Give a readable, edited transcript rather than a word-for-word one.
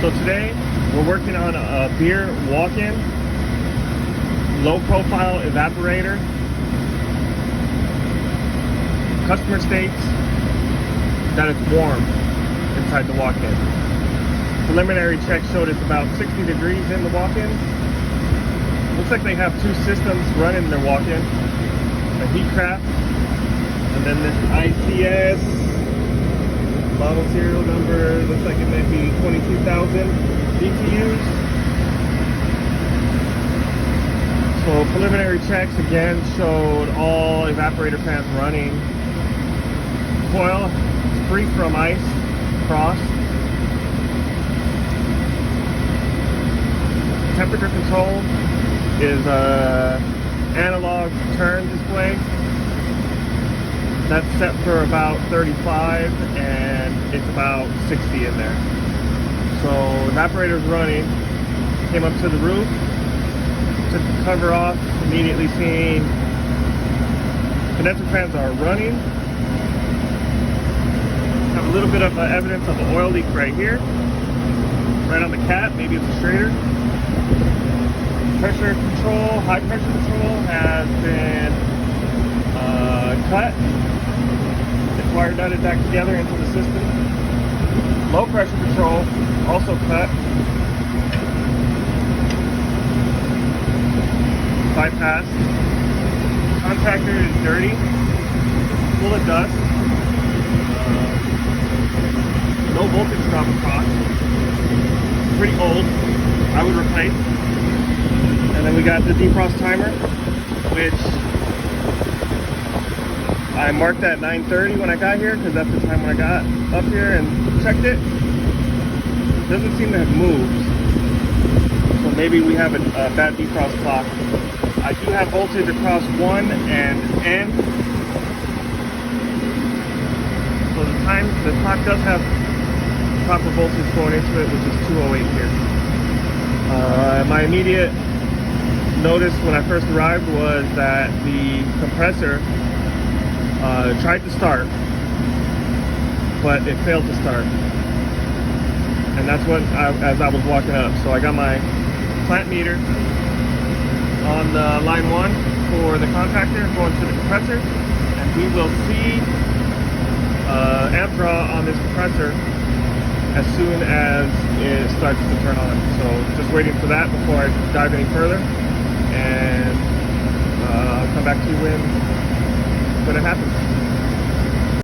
So today we're working on a beer walk-in low profile evaporator. Customer states that it's warm inside the walk-in. Preliminary check showed it's about 60 degrees in the walk-in. Looks like they have two systems running in their walk-in. A heat craft and then this ICS model serial number, looks like it might be 22,000 BTUs. So preliminary checks again showed all evaporator fans running. Coil free from ice, frost. Temperature control is a analog turn display. That's set for about 35 and it's about 60 in there. So evaporator's running. Came up to the roof, took the cover off, immediately seeing condenser fans are running. Have a little bit of evidence of an oil leak right here. Right on the cap, maybe it's a straighter. Pressure control, high pressure control has been cut. It's wire nutted back together into the system. Low pressure control also cut. Bypass. Contactor is dirty, full of dust. No voltage drop across. Pretty old. I would replace. And then we got the defrost timer, which I marked at 9:30 when I got here because that's the time when I got up here and checked it. Doesn't seem to have moved. So maybe we have a bad defrost clock. I do have voltage across 1 and N. So the clock does have proper voltage going into it, which is 208 here. My immediate notice when I first arrived was that the compressor tried to start, but it failed to start. And that's what as I was walking up. So I got my plant meter on the line 1 for the contactor going to the compressor, and we will see amp draw on this compressor as soon as it starts to turn on. So just waiting for that before I dive any further, and I'll come back to you when it happens.